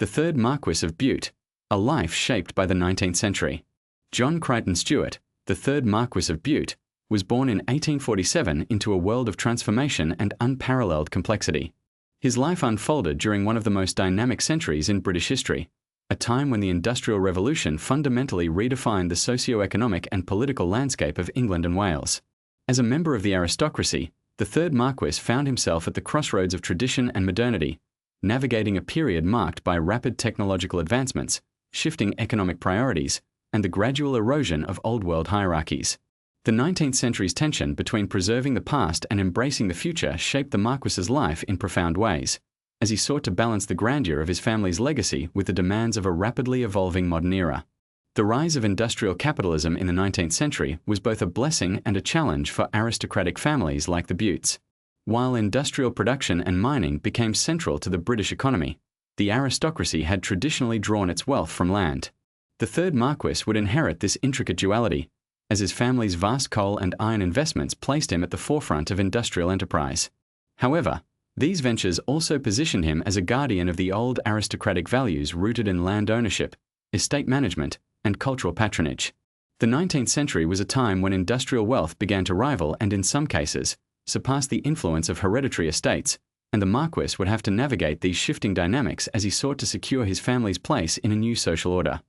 The Third Marquess of Bute, a life shaped by the 19th century. John Crichton-Stuart, the Third Marquess of Bute, was born in 1847 into a world of transformation and unparalleled complexity. His life unfolded during one of the most dynamic centuries in British history, a time when the Industrial Revolution fundamentally redefined the socio-economic and political landscape of England and Wales. As a member of the aristocracy, the Third Marquess found himself at the crossroads of tradition and modernity, navigating a period marked by rapid technological advancements, shifting economic priorities, and the gradual erosion of old-world hierarchies. The 19th century's tension between preserving the past and embracing the future shaped the Marquess's life in profound ways, as he sought to balance the grandeur of his family's legacy with the demands of a rapidly evolving modern era. The rise of industrial capitalism in the 19th century was both a blessing and a challenge for aristocratic families like the Butes. While industrial production and mining became central to the British economy, the aristocracy had traditionally drawn its wealth from land. The Third Marquess would inherit this intricate duality, as his family's vast coal and iron investments placed him at the forefront of industrial enterprise. However, these ventures also positioned him as a guardian of the old aristocratic values rooted in land ownership, estate management, and cultural patronage. The 19th century was a time when industrial wealth began to rival and, in some cases, surpass the influence of hereditary estates, and the Marquess would have to navigate these shifting dynamics as he sought to secure his family's place in a new social order.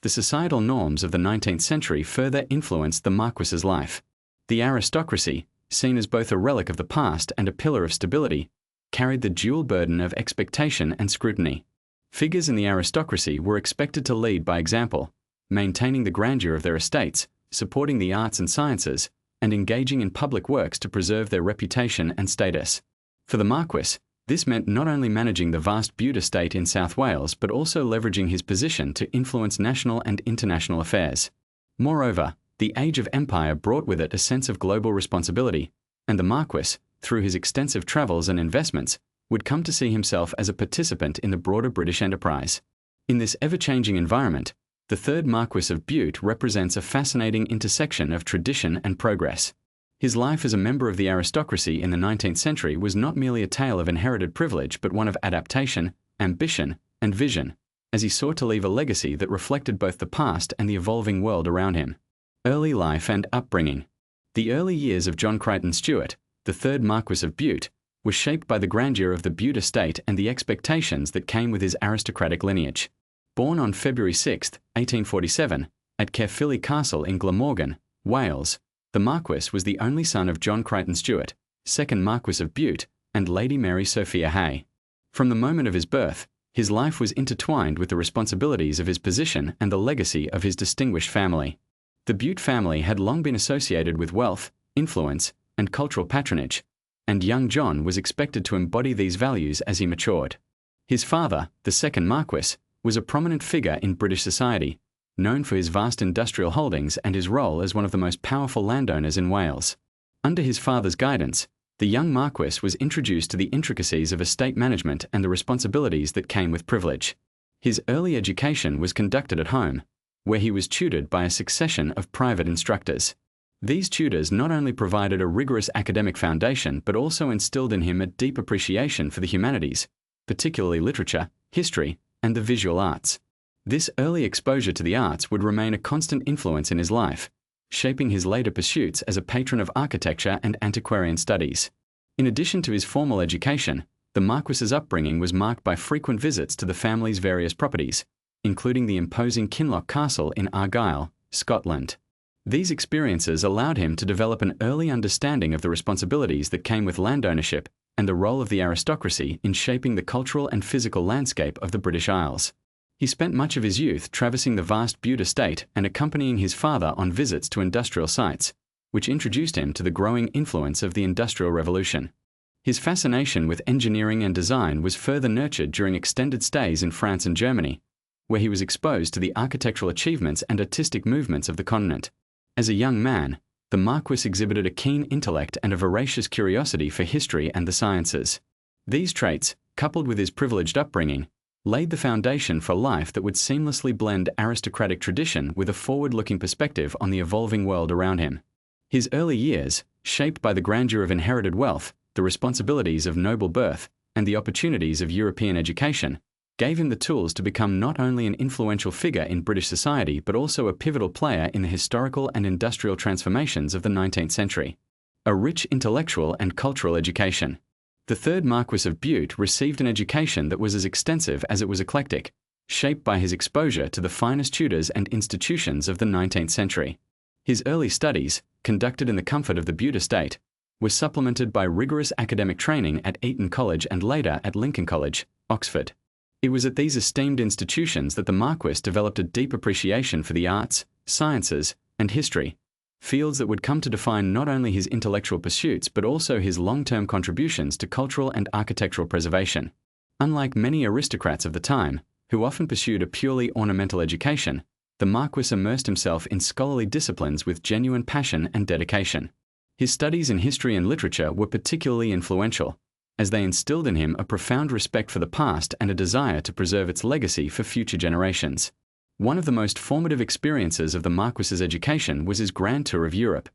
The societal norms of the 19th century further influenced the Marquess's life. The aristocracy, seen as both a relic of the past and a pillar of stability, carried the dual burden of expectation and scrutiny. Figures in the aristocracy were expected to lead by example, maintaining the grandeur of their estates, supporting the arts and sciences, and engaging in public works to preserve their reputation and status. For the Marquess, this meant not only managing the vast Bute estate in South Wales but also leveraging his position to influence national and international affairs. Moreover, the age of empire brought with it a sense of global responsibility, and the Marquess, through his extensive travels and investments, would come to see himself as a participant in the broader British enterprise. In this ever-changing environment, the Third Marquess of Bute represents a fascinating intersection of tradition and progress. His life as a member of the aristocracy in the 19th century was not merely a tale of inherited privilege but one of adaptation, ambition, and vision, as he sought to leave a legacy that reflected both the past and the evolving world around him. Early life and upbringing. The early years of John Crichton-Stuart, the Third Marquess of Bute, were shaped by the grandeur of the Bute estate and the expectations that came with his aristocratic lineage. Born on February 6, 1847, at Caerphilly Castle in Glamorgan, Wales, the Marquess was the only son of John Crichton-Stuart, 2nd Marquess of Bute, and Lady Mary Sophia Hay. From the moment of his birth, his life was intertwined with the responsibilities of his position and the legacy of his distinguished family. The Bute family had long been associated with wealth, influence, and cultural patronage, and young John was expected to embody these values as he matured. His father, the 2nd Marquess, was a prominent figure in British society, known for his vast industrial holdings and his role as one of the most powerful landowners in Wales. Under his father's guidance, the young Marquess was introduced to the intricacies of estate management and the responsibilities that came with privilege. His early education was conducted at home, where he was tutored by a succession of private instructors. These tutors not only provided a rigorous academic foundation but also instilled in him a deep appreciation for the humanities, particularly literature, history, and the visual arts. This early exposure to the arts would remain a constant influence in his life, shaping his later pursuits as a patron of architecture and antiquarian studies. In addition to his formal education, the Marquess's upbringing was marked by frequent visits to the family's various properties, including the imposing Kinloch Castle in Argyll, Scotland. These experiences allowed him to develop an early understanding of the responsibilities that came with land ownership and the role of the aristocracy in shaping the cultural and physical landscape of the British Isles. He spent much of his youth traversing the vast Bute estate and accompanying his father on visits to industrial sites, which introduced him to the growing influence of the Industrial Revolution. His fascination with engineering and design was further nurtured during extended stays in France and Germany, where he was exposed to the architectural achievements and artistic movements of the continent. As a young man, the Marquess exhibited a keen intellect and a voracious curiosity for history and the sciences. These traits, coupled with his privileged upbringing, laid the foundation for life that would seamlessly blend aristocratic tradition with a forward-looking perspective on the evolving world around him. His early years, shaped by the grandeur of inherited wealth, the responsibilities of noble birth, and the opportunities of European education, gave him the tools to become not only an influential figure in British society but also a pivotal player in the historical and industrial transformations of the 19th century. A rich intellectual and cultural education. The third Marquess of Bute received an education that was as extensive as it was eclectic, shaped by his exposure to the finest tutors and institutions of the 19th century. His early studies, conducted in the comfort of the Bute estate, were supplemented by rigorous academic training at Eton College and later at Lincoln College, Oxford. It was at these esteemed institutions that the Marquess developed a deep appreciation for the arts, sciences, and history, fields that would come to define not only his intellectual pursuits but also his long-term contributions to cultural and architectural preservation. Unlike many aristocrats of the time, who often pursued a purely ornamental education, the Marquess immersed himself in scholarly disciplines with genuine passion and dedication. His studies in history and literature were particularly influential, as they instilled in him a profound respect for the past and a desire to preserve its legacy for future generations. One of the most formative experiences of the Marquess's education was his grand tour of Europe,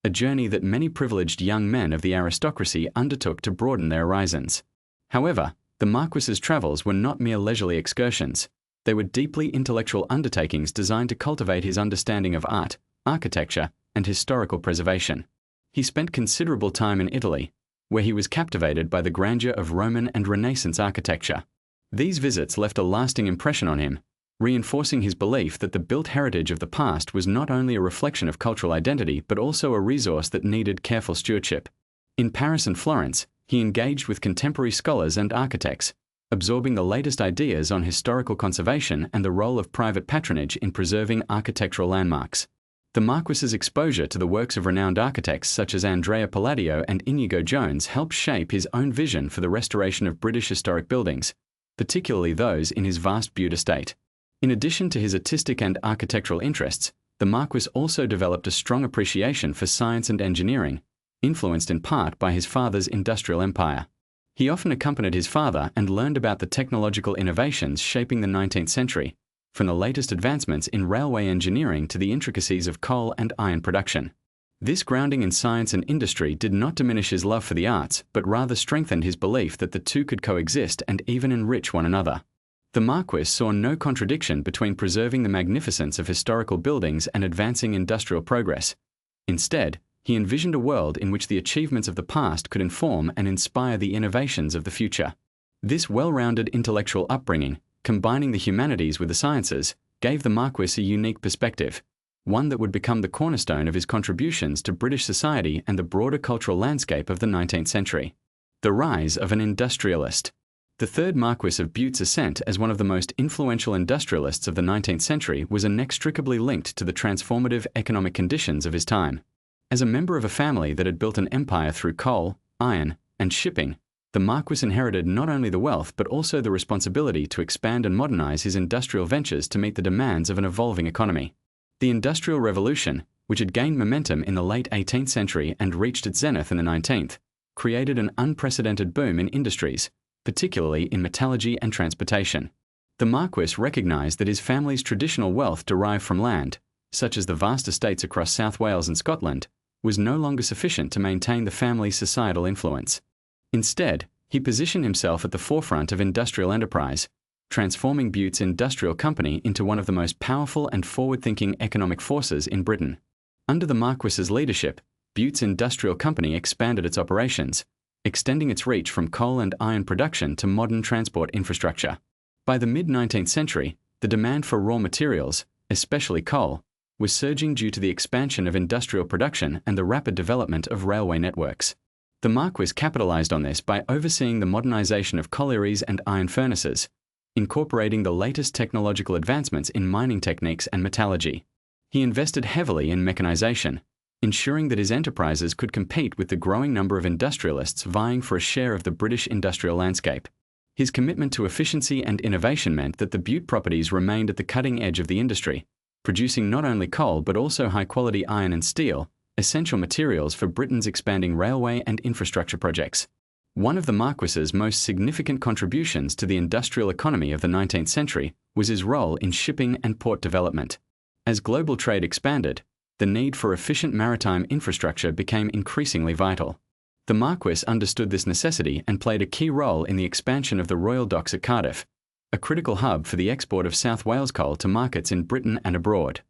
a journey that many privileged young men of the aristocracy undertook to broaden their horizons. However, the Marquess's travels were not mere leisurely excursions. They were deeply intellectual undertakings designed to cultivate his understanding of art, architecture, and historical preservation. He spent considerable time in Italy, where he was captivated by the grandeur of Roman and Renaissance architecture. These visits left a lasting impression on him, reinforcing his belief that the built heritage of the past was not only a reflection of cultural identity but also a resource that needed careful stewardship. In Paris and Florence, he engaged with contemporary scholars and architects, absorbing the latest ideas on historical conservation and the role of private patronage in preserving architectural landmarks. The Marquess's exposure to the works of renowned architects such as Andrea Palladio and Inigo Jones helped shape his own vision for the restoration of British historic buildings, particularly those in his vast Bute estate. In addition to his artistic and architectural interests, the Marquess also developed a strong appreciation for science and engineering, influenced in part by his father's industrial empire. He often accompanied his father and learned about the technological innovations shaping the 19th century, from the latest advancements in railway engineering to the intricacies of coal and iron production. This grounding in science and industry did not diminish his love for the arts, but rather strengthened his belief that the two could coexist and even enrich one another. The Marquess saw no contradiction between preserving the magnificence of historical buildings and advancing industrial progress. Instead, he envisioned a world in which the achievements of the past could inform and inspire the innovations of the future. This well-rounded intellectual upbringing, combining the humanities with the sciences, gave the Marquess a unique perspective, one that would become the cornerstone of his contributions to British society and the broader cultural landscape of the 19th century. The rise of an industrialist. The third Marquess of Bute's ascent as one of the most influential industrialists of the 19th century was inextricably linked to the transformative economic conditions of his time. As a member of a family that had built an empire through coal, iron, and shipping, the Marquess inherited not only the wealth but also the responsibility to expand and modernize his industrial ventures to meet the demands of an evolving economy. The Industrial Revolution, which had gained momentum in the late 18th century and reached its zenith in the 19th, created an unprecedented boom in industries, particularly in metallurgy and transportation. The Marquess recognized that his family's traditional wealth derived from land, such as the vast estates across South Wales and Scotland, was no longer sufficient to maintain the family's societal influence. Instead, he positioned himself at the forefront of industrial enterprise, transforming Bute's industrial company into one of the most powerful and forward-thinking economic forces in Britain. Under the Marquess's leadership, Bute's industrial company expanded its operations, extending its reach from coal and iron production to modern transport infrastructure. By the mid-19th century, the demand for raw materials, especially coal, was surging due to the expansion of industrial production and the rapid development of railway networks. The Marquess capitalized on this by overseeing the modernization of collieries and iron furnaces, incorporating the latest technological advancements in mining techniques and metallurgy. He invested heavily in mechanization, ensuring that his enterprises could compete with the growing number of industrialists vying for a share of the British industrial landscape. His commitment to efficiency and innovation meant that the Bute properties remained at the cutting edge of the industry, producing not only coal but also high-quality iron and steel, essential materials for Britain's expanding railway and infrastructure projects. One of the Marquess's most significant contributions to the industrial economy of the 19th century was his role in shipping and port development. As global trade expanded, the need for efficient maritime infrastructure became increasingly vital. The Marquess understood this necessity and played a key role in the expansion of the Royal Docks at Cardiff, a critical hub for the export of South Wales coal to markets in Britain and abroad.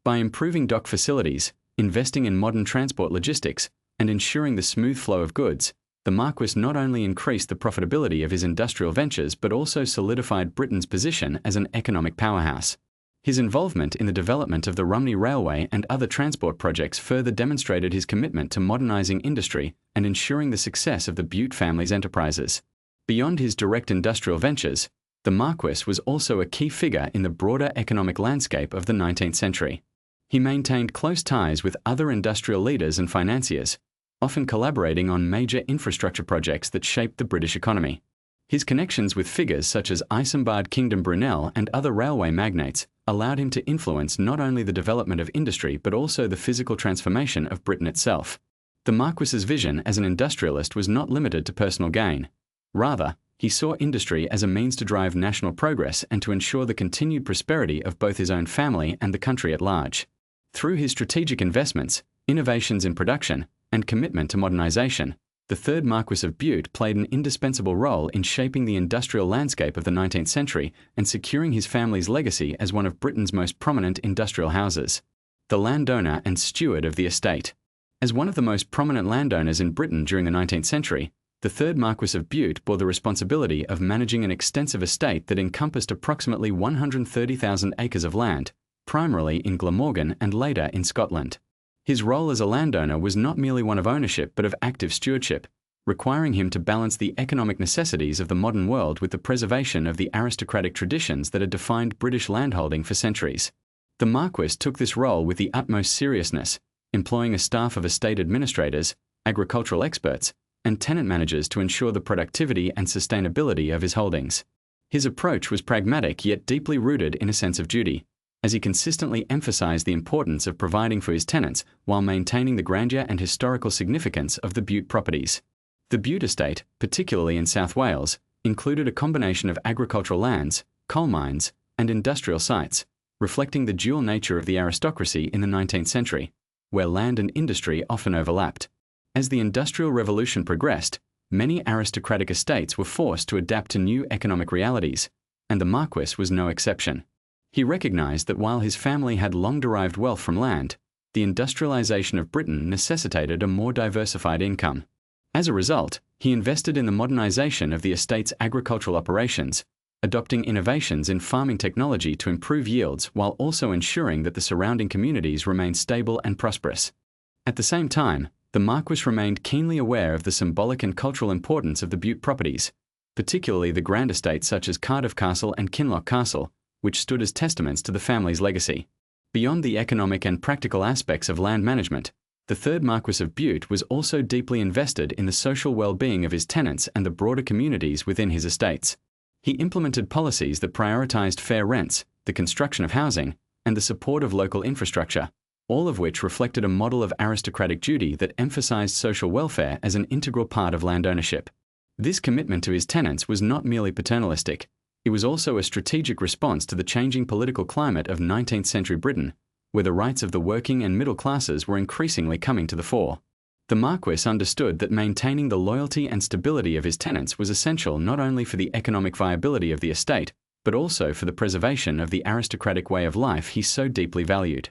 By improving dock facilities, investing in modern transport logistics, and ensuring the smooth flow of goods, the Marquess not only increased the profitability of his industrial ventures but also solidified Britain's position as an economic powerhouse. His involvement in the development of the Rumney Railway and other transport projects further demonstrated his commitment to modernising industry and ensuring the success of the Bute family's enterprises. Beyond his direct industrial ventures, the Marquess was also a key figure in the broader economic landscape of the 19th century. He maintained close ties with other industrial leaders and financiers, often collaborating on major infrastructure projects that shaped the British economy. His connections with figures such as Isambard Kingdom Brunel and other railway magnates allowed him to influence not only the development of industry but also the physical transformation of Britain itself. The Marquess's vision as an industrialist was not limited to personal gain. Rather, he saw industry as a means to drive national progress and to ensure the continued prosperity of both his own family and the country at large. Through his strategic investments, innovations in production, and commitment to modernisation, the Third Marquess of Bute played an indispensable role in shaping the industrial landscape of the 19th century and securing his family's legacy as one of Britain's most prominent industrial houses. The landowner and steward of the estate. As one of the most prominent landowners in Britain during the 19th century, the Third Marquess of Bute bore the responsibility of managing an extensive estate that encompassed approximately 130,000 acres of land, primarily in Glamorgan and later in Scotland. His role as a landowner was not merely one of ownership but of active stewardship, requiring him to balance the economic necessities of the modern world with the preservation of the aristocratic traditions that had defined British landholding for centuries. The Marquess took this role with the utmost seriousness, employing a staff of estate administrators, agricultural experts, and tenant managers to ensure the productivity and sustainability of his holdings. His approach was pragmatic yet deeply rooted in a sense of duty, as he consistently emphasized the importance of providing for his tenants while maintaining the grandeur and historical significance of the Bute properties. The Bute estate, particularly in South Wales, included a combination of agricultural lands, coal mines, and industrial sites, reflecting the dual nature of the aristocracy in the 19th century, where land and industry often overlapped. As the Industrial Revolution progressed, many aristocratic estates were forced to adapt to new economic realities, and the Marquess was no exception. He recognized that while his family had long derived wealth from land, the industrialization of Britain necessitated a more diversified income. As a result, he invested in the modernization of the estate's agricultural operations, adopting innovations in farming technology to improve yields while also ensuring that the surrounding communities remained stable and prosperous. At the same time, the Marquess remained keenly aware of the symbolic and cultural importance of the Bute properties, particularly the grand estates such as Cardiff Castle and Kinloch Castle, which stood as testaments to the family's legacy. Beyond the economic and practical aspects of land management, the Third Marquess of Bute was also deeply invested in the social well-being of his tenants and the broader communities within his estates. He implemented policies that prioritized fair rents, the construction of housing, and the support of local infrastructure, all of which reflected a model of aristocratic duty that emphasized social welfare as an integral part of land ownership. This commitment to his tenants was not merely paternalistic. It was also a strategic response to the changing political climate of 19th century Britain, where the rights of the working and middle classes were increasingly coming to the fore. The Marquess understood that maintaining the loyalty and stability of his tenants was essential not only for the economic viability of the estate, but also for the preservation of the aristocratic way of life he so deeply valued.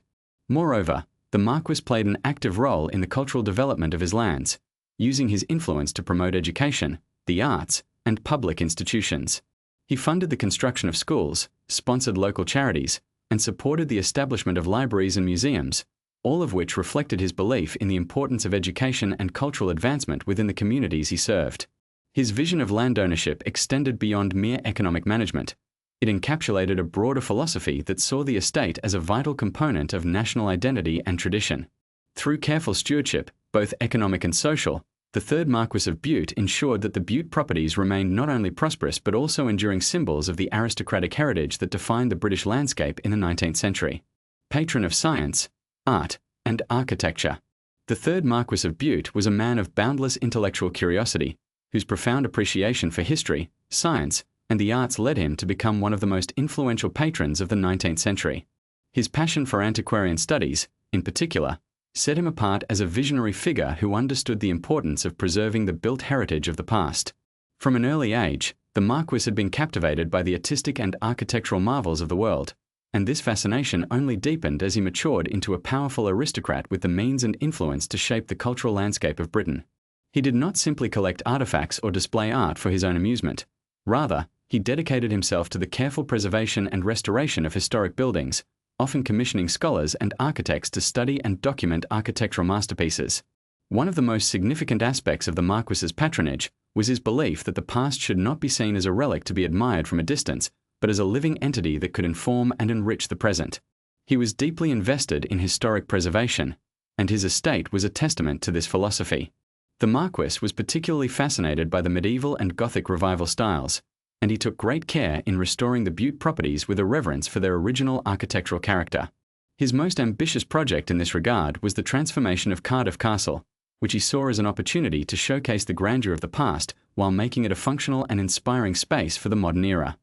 Moreover, the Marquess played an active role in the cultural development of his lands, using his influence to promote education, the arts, and public institutions. He funded the construction of schools, sponsored local charities, and supported the establishment of libraries and museums, all of which reflected his belief in the importance of education and cultural advancement within the communities he served. His vision of land ownership extended beyond mere economic management. It encapsulated a broader philosophy that saw the estate as a vital component of national identity and tradition. Through careful stewardship, both economic and social, the Third Marquess of Bute ensured that the Bute properties remained not only prosperous but also enduring symbols of the aristocratic heritage that defined the British landscape in the 19th century. Patron of science, art, and architecture, the Third Marquess of Bute was a man of boundless intellectual curiosity, whose profound appreciation for history, science, and the arts led him to become one of the most influential patrons of the 19th century. His passion for antiquarian studies, in particular, set him apart as a visionary figure who understood the importance of preserving the built heritage of the past. From an early age, The Marquess had been captivated by the artistic and architectural marvels of the world, and this fascination only deepened as he matured into a powerful aristocrat with the means and influence to shape the cultural landscape of Britain. He did not simply collect artifacts or display art for his own amusement. Rather, he dedicated himself to the careful preservation and restoration of historic buildings, often commissioning scholars and architects to study and document architectural masterpieces. One of the most significant aspects of the Marquess's patronage was his belief that the past should not be seen as a relic to be admired from a distance, but as a living entity that could inform and enrich the present. He was deeply invested in historic preservation, and his estate was a testament to this philosophy. The Marquess was particularly fascinated by the medieval and Gothic revival styles, and he took great care in restoring the Bute properties with a reverence for their original architectural character. His most ambitious project in this regard was the transformation of Cardiff Castle, which he saw as an opportunity to showcase the grandeur of the past while making it a functional and inspiring space for the modern era.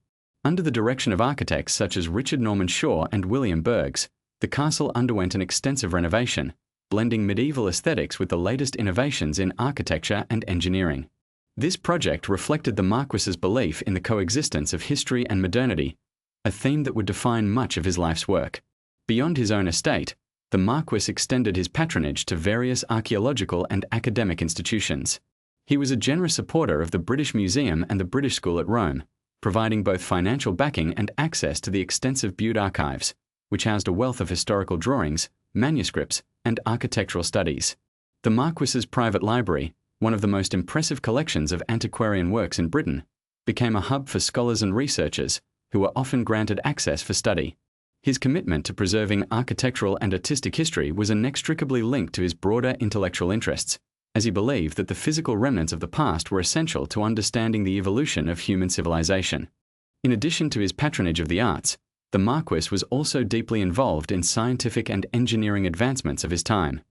Under the direction of architects such as Richard Norman Shaw and William Bergs, the castle underwent an extensive renovation, blending medieval aesthetics with the latest innovations in architecture and engineering. This project reflected the Marquess's belief in the coexistence of history and modernity, a theme that would define much of his life's work. Beyond his own estate, the Marquess extended his patronage to various archaeological and academic institutions. He was a generous supporter of the British Museum and the British School at Rome, providing both financial backing and access to the extensive Bute archives, which housed a wealth of historical drawings, manuscripts, and architectural studies. The Marquess's private library, one of the most impressive collections of antiquarian works in Britain, became a hub for scholars and researchers who were often granted access for study. His commitment to preserving architectural and artistic history was inextricably linked to his broader intellectual interests, as he believed that the physical remnants of the past were essential to understanding the evolution of human civilization. In addition to his patronage of the arts, the Marquess was also deeply involved in scientific and engineering advancements of his time.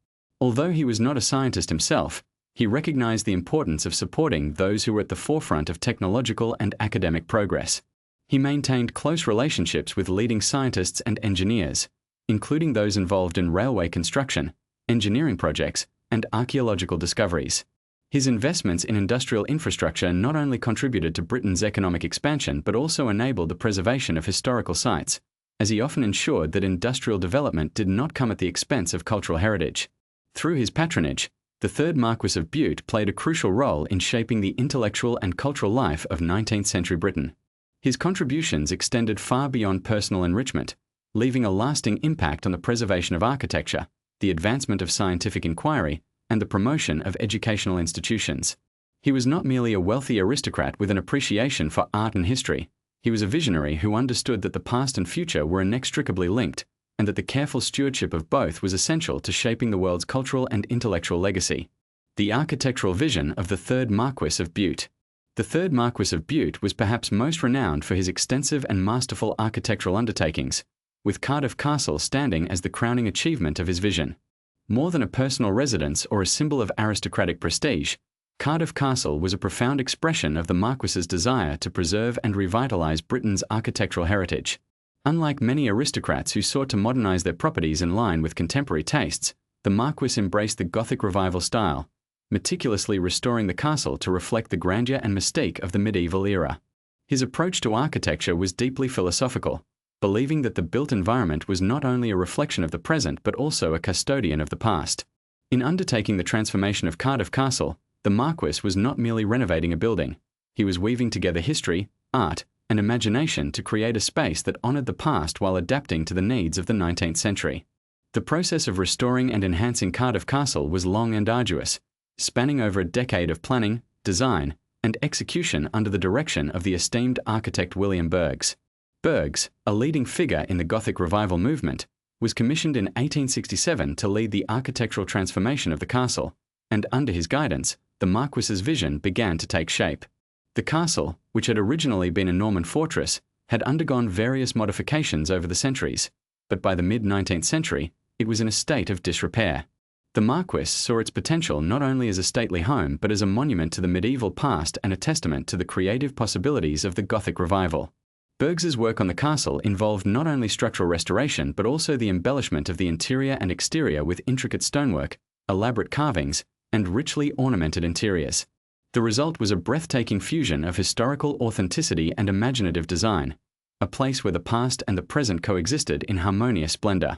Although he was not a scientist himself, he recognized the importance of supporting those who were at the forefront of technological and academic progress. He maintained close relationships with leading scientists and engineers, including those involved in railway construction, engineering projects, and archaeological discoveries. His investments in industrial infrastructure not only contributed to Britain's economic expansion but also enabled the preservation of historical sites, as he often ensured that industrial development did not come at the expense of cultural heritage. Through his patronage, the Third Marquess of Bute played a crucial role in shaping the intellectual and cultural life of 19th century Britain. His contributions extended far beyond personal enrichment, leaving a lasting impact on the preservation of architecture, the advancement of scientific inquiry, and the promotion of educational institutions. He was not merely a wealthy aristocrat with an appreciation for art and history. He was a visionary who understood that the past and future were inextricably linked, and that the careful stewardship of both was essential to shaping the world's cultural and intellectual legacy. The architectural vision of the Third Marquess of Bute. The Third Marquess of Bute was perhaps most renowned for his extensive and masterful architectural undertakings, with Cardiff Castle standing as the crowning achievement of his vision. More than a personal residence or a symbol of aristocratic prestige, Cardiff Castle was a profound expression of the Marquess's desire to preserve and revitalise Britain's architectural heritage. Unlike many aristocrats who sought to modernise their properties in line with contemporary tastes, the Marquess embraced the Gothic revival style, meticulously restoring the castle to reflect the grandeur and mystique of the medieval era. His approach to architecture was deeply philosophical, believing that the built environment was not only a reflection of the present but also a custodian of the past. In undertaking the transformation of Cardiff Castle, the Marquess was not merely renovating a building. He was weaving together history, art, and imagination to create a space that honoured the past while adapting to the needs of the 19th century. The process of restoring and enhancing Cardiff Castle was long and arduous, spanning over a decade of planning, design, and execution under the direction of the esteemed architect William Bergs. Bergs, a leading figure in the Gothic revival movement, was commissioned in 1867 to lead the architectural transformation of the castle, and under his guidance, the Marquess's vision began to take shape. The castle, which had originally been a Norman fortress, had undergone various modifications over the centuries, but by the mid-19th century, it was in a state of disrepair. The Marquess saw its potential not only as a stately home but as a monument to the medieval past and a testament to the creative possibilities of the Gothic revival. Bergs's work on the castle involved not only structural restoration but also the embellishment of the interior and exterior with intricate stonework, elaborate carvings, and richly ornamented interiors. The result was a breathtaking fusion of historical authenticity and imaginative design, a place where the past and the present coexisted in harmonious splendor.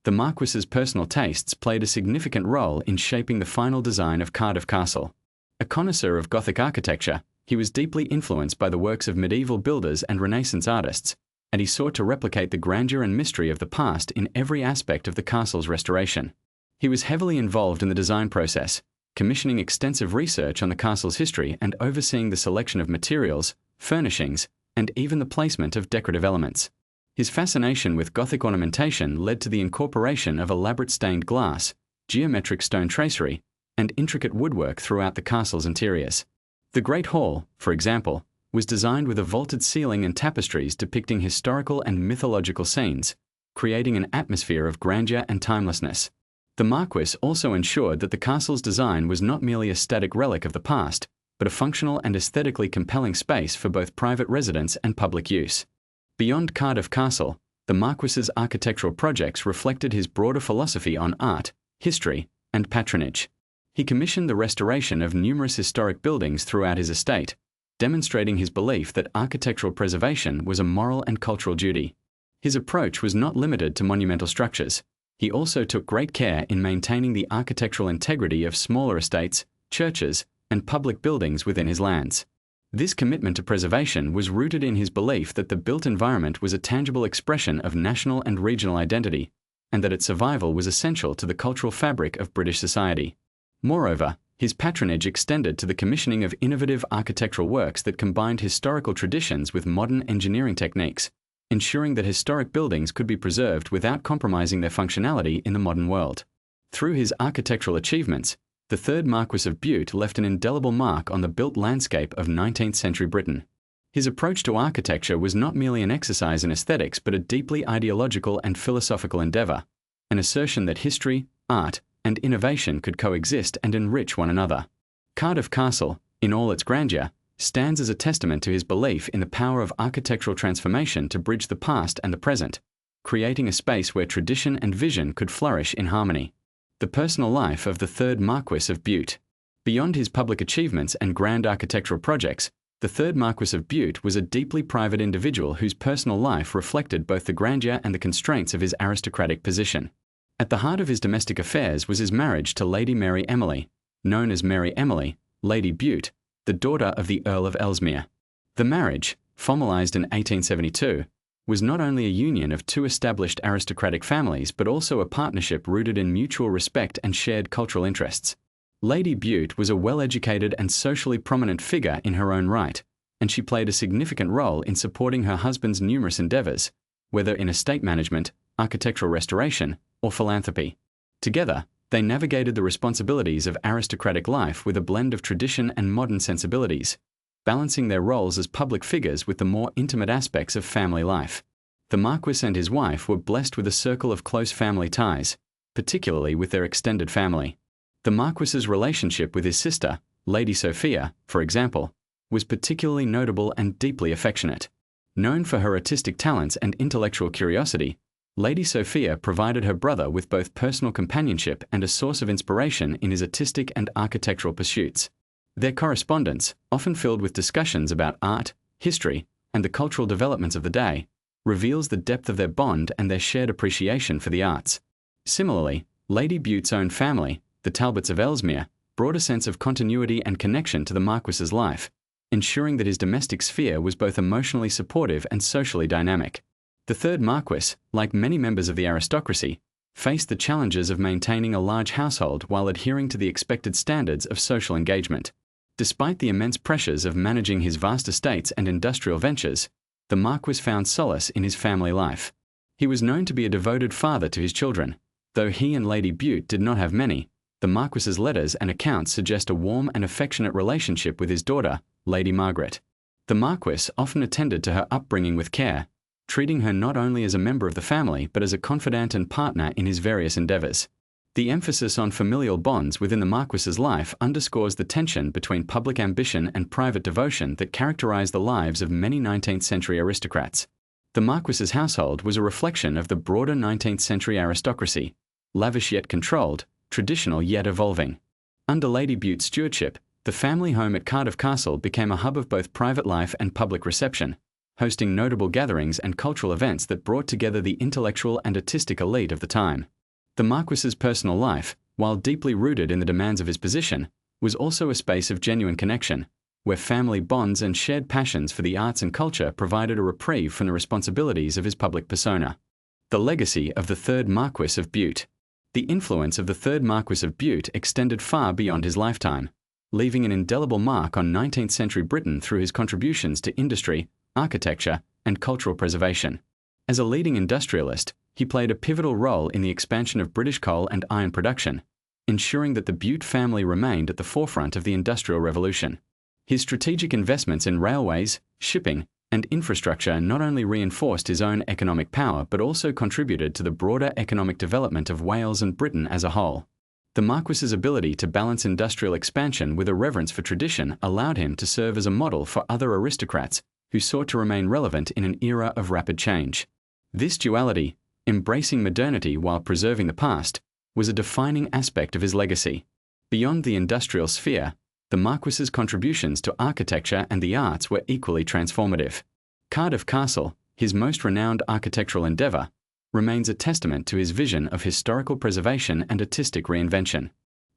The Marquess's personal tastes played a significant role in shaping the final design of Cardiff Castle. A connoisseur of Gothic architecture, he was deeply influenced by the works of medieval builders and Renaissance artists, and he sought to replicate the grandeur and mystery of the past in every aspect of the castle's restoration. He was heavily involved in the design process, commissioning extensive research on the castle's history and overseeing the selection of materials, furnishings, and even the placement of decorative elements. His fascination with Gothic ornamentation led to the incorporation of elaborate stained glass, geometric stone tracery, and intricate woodwork throughout the castle's interiors. The Great Hall, for example, was designed with a vaulted ceiling and tapestries depicting historical and mythological scenes, creating an atmosphere of grandeur and timelessness. The Marquess also ensured that the castle's design was not merely a static relic of the past, but a functional and aesthetically compelling space for both private residence and public use. Beyond Cardiff Castle, the Marquess's architectural projects reflected his broader philosophy on art, history, and patronage. He commissioned the restoration of numerous historic buildings throughout his estate, demonstrating his belief that architectural preservation was a moral and cultural duty. His approach was not limited to monumental structures. He also took great care in maintaining the architectural integrity of smaller estates, churches, and public buildings within his lands. This commitment to preservation was rooted in his belief that the built environment was a tangible expression of national and regional identity, and that its survival was essential to the cultural fabric of British society. Moreover, his patronage extended to the commissioning of innovative architectural works that combined historical traditions with modern engineering techniques, ensuring that historic buildings could be preserved without compromising their functionality in the modern world. Through his architectural achievements, the Third Marquess of Bute left an indelible mark on the built landscape of 19th century Britain. His approach to architecture was not merely an exercise in aesthetics but a deeply ideological and philosophical endeavor, an assertion that history, art, and innovation could coexist and enrich one another. Cardiff Castle, in all its grandeur, stands as a testament to his belief in the power of architectural transformation to bridge the past and the present, creating a space where tradition and vision could flourish in harmony. The personal life of the Third Marquess of Bute. Beyond his public achievements and grand architectural projects, the Third Marquess of Bute was a deeply private individual whose personal life reflected both the grandeur and the constraints of his aristocratic position. At the heart of his domestic affairs was his marriage to Lady Mary Emily, known as Mary Emily, Lady Bute, the daughter of the Earl of Ellesmere. The marriage, formalized in 1872, was not only a union of two established aristocratic families but also a partnership rooted in mutual respect and shared cultural interests. Lady Bute was a well-educated and socially prominent figure in her own right, and she played a significant role in supporting her husband's numerous endeavors, whether in estate management, architectural restoration, or philanthropy. Together, they navigated the responsibilities of aristocratic life with a blend of tradition and modern sensibilities, balancing their roles as public figures with the more intimate aspects of family life. The Marquess and his wife were blessed with a circle of close family ties, particularly with their extended family. The Marquess's relationship with his sister, Lady Sophia, for example, was particularly notable and deeply affectionate. Known for her artistic talents and intellectual curiosity, Lady Sophia provided her brother with both personal companionship and a source of inspiration in his artistic and architectural pursuits. Their correspondence, often filled with discussions about art, history, and the cultural developments of the day, reveals the depth of their bond and their shared appreciation for the arts. Similarly, Lady Bute's own family, the Talbots of Ellesmere, brought a sense of continuity and connection to the Marquess's life, ensuring that his domestic sphere was both emotionally supportive and socially dynamic. The Third Marquess, like many members of the aristocracy, faced the challenges of maintaining a large household while adhering to the expected standards of social engagement. Despite the immense pressures of managing his vast estates and industrial ventures, the Marquess found solace in his family life. He was known to be a devoted father to his children. Though he and Lady Bute did not have many, the Marquess's letters and accounts suggest a warm and affectionate relationship with his daughter, Lady Margaret. The Marquess often attended to her upbringing with care, treating her not only as a member of the family but as a confidant and partner in his various endeavors. The emphasis on familial bonds within the Marquess's life underscores the tension between public ambition and private devotion that characterized the lives of many 19th century aristocrats. The Marquess's household was a reflection of the broader 19th century aristocracy, lavish yet controlled, traditional yet evolving. Under Lady Bute's stewardship, The family home at Cardiff Castle became a hub of both private life and public reception, hosting notable gatherings and cultural events that brought together the intellectual and artistic elite of the time. The Marquess's personal life, while deeply rooted in the demands of his position, was also a space of genuine connection, where family bonds and shared passions for the arts and culture provided a reprieve from the responsibilities of his public persona. The legacy of the Third Marquess of Bute. The influence of the Third Marquess of Bute extended far beyond his lifetime, leaving an indelible mark on 19th century Britain through his contributions to industry, architecture, and cultural preservation. As a leading industrialist, he played a pivotal role in the expansion of British coal and iron production, ensuring that the Bute family remained at the forefront of the Industrial Revolution. His strategic investments in railways, shipping, and infrastructure not only reinforced his own economic power but also contributed to the broader economic development of Wales and Britain as a whole. The Marquess's ability to balance industrial expansion with a reverence for tradition allowed him to serve as a model for other aristocrats who sought to remain relevant in an era of rapid change. This duality, embracing modernity while preserving the past, was a defining aspect of his legacy. Beyond the industrial sphere, the Marquess's contributions to architecture and the arts were equally transformative. Cardiff Castle, his most renowned architectural endeavour, remains a testament to his vision of historical preservation and artistic reinvention.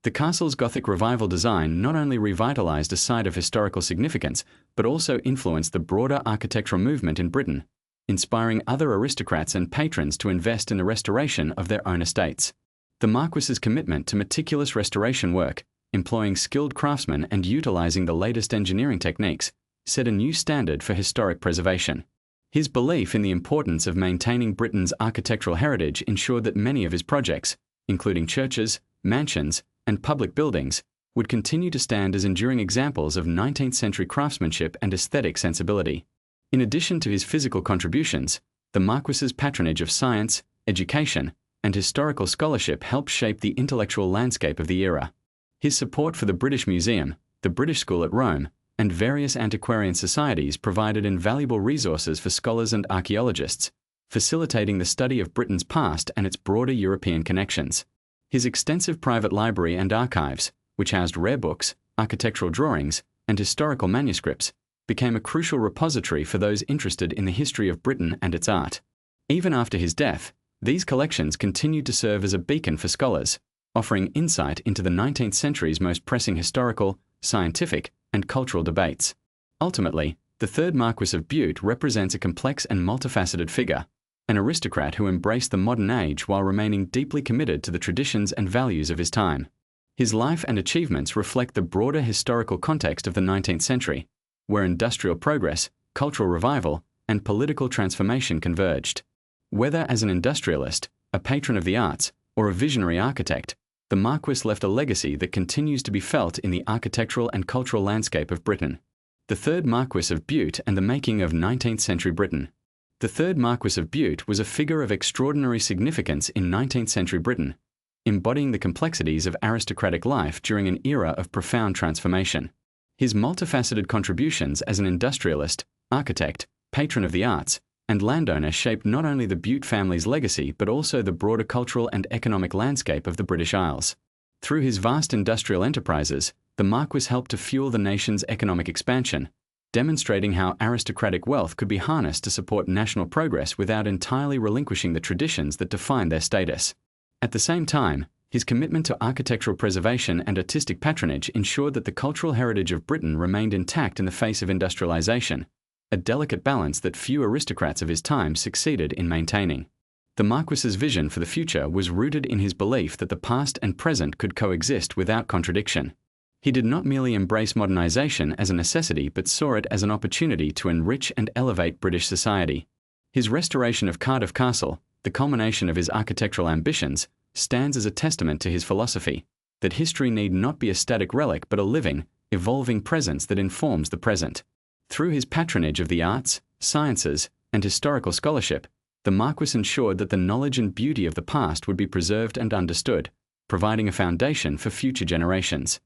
The castle's Gothic revival design not only revitalized a site of historical significance, but also influenced the broader architectural movement in Britain, inspiring other aristocrats and patrons to invest in the restoration of their own estates. The Marquess's commitment to meticulous restoration work, employing skilled craftsmen and utilizing the latest engineering techniques, set a new standard for historic preservation. His belief in the importance of maintaining Britain's architectural heritage ensured that many of his projects, including churches, mansions, and public buildings, would continue to stand as enduring examples of 19th century craftsmanship and aesthetic sensibility. In addition to his physical contributions, the Marquess's patronage of science, education, and historical scholarship helped shape the intellectual landscape of the era. His support for the British Museum, the British School at Rome, and various antiquarian societies provided invaluable resources for scholars and archaeologists, facilitating the study of Britain's past and its broader European connections. His extensive private library and archives, which housed rare books, architectural drawings, and historical manuscripts, became a crucial repository for those interested in the history of Britain and its art. Even after his death, these collections continued to serve as a beacon for scholars, offering insight into the 19th century's most pressing historical, scientific, and cultural debates. Ultimately, the Third Marquess of Bute represents a complex and multifaceted figure, an aristocrat who embraced the modern age while remaining deeply committed to the traditions and values of his time. His life and achievements reflect the broader historical context of the 19th century, where industrial progress, cultural revival, and political transformation converged. Whether as an industrialist, a patron of the arts, or a visionary architect, the Marquess left a legacy that continues to be felt in the architectural and cultural landscape of Britain. The Third Marquess of Bute and the making of 19th century Britain. The Third Marquess of Bute was a figure of extraordinary significance in 19th century Britain, embodying the complexities of aristocratic life during an era of profound transformation. His multifaceted contributions as an industrialist, architect, patron of the arts, and landowner shaped not only the Bute family's legacy but also the broader cultural and economic landscape of the British Isles. Through his vast industrial enterprises, the Marquess helped to fuel the nation's economic expansion, demonstrating how aristocratic wealth could be harnessed to support national progress without entirely relinquishing the traditions that defined their status. At the same time, his commitment to architectural preservation and artistic patronage ensured that the cultural heritage of Britain remained intact in the face of industrialization, a delicate balance that few aristocrats of his time succeeded in maintaining. The Marquess's vision for the future was rooted in his belief that the past and present could coexist without contradiction. He did not merely embrace modernization as a necessity but saw it as an opportunity to enrich and elevate British society. His restoration of Cardiff Castle, the culmination of his architectural ambitions, stands as a testament to his philosophy that history need not be a static relic but a living, evolving presence that informs the present. Through his patronage of the arts, sciences, and historical scholarship, the Marquess ensured that the knowledge and beauty of the past would be preserved and understood, providing a foundation for future generations.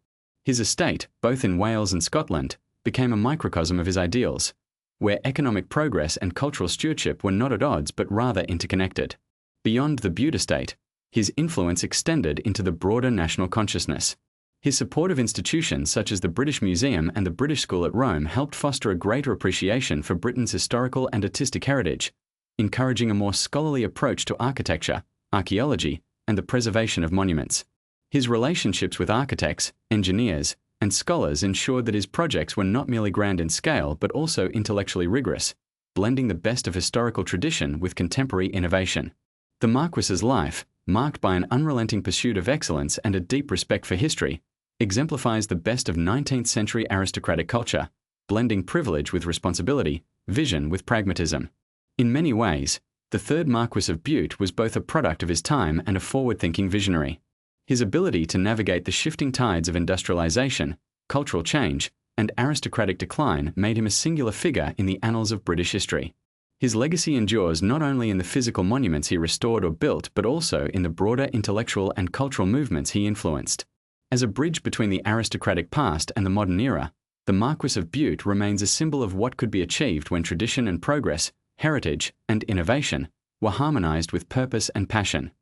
His estate, both in Wales and Scotland, became a microcosm of his ideals, where economic progress and cultural stewardship were not at odds but rather interconnected. Beyond the Bute estate, his influence extended into the broader national consciousness. His support of institutions such as the British Museum and the British School at Rome helped foster a greater appreciation for Britain's historical and artistic heritage, encouraging a more scholarly approach to architecture, archaeology, and the preservation of monuments. His relationships with architects, engineers, and scholars ensured that his projects were not merely grand in scale but also intellectually rigorous, blending the best of historical tradition with contemporary innovation. The Marquess's life, marked by an unrelenting pursuit of excellence and a deep respect for history, exemplifies the best of 19th century aristocratic culture, blending privilege with responsibility, vision with pragmatism. In many ways, the Third Marquess of Bute was both a product of his time and a forward-thinking visionary. His ability to navigate the shifting tides of industrialization, cultural change, and aristocratic decline made him a singular figure in the annals of British history. His legacy endures not only in the physical monuments he restored or built, but also in the broader intellectual and cultural movements he influenced. As a bridge between the aristocratic past and the modern era, the Marquess of Bute remains a symbol of what could be achieved when tradition and progress, heritage and innovation were harmonized with purpose and passion.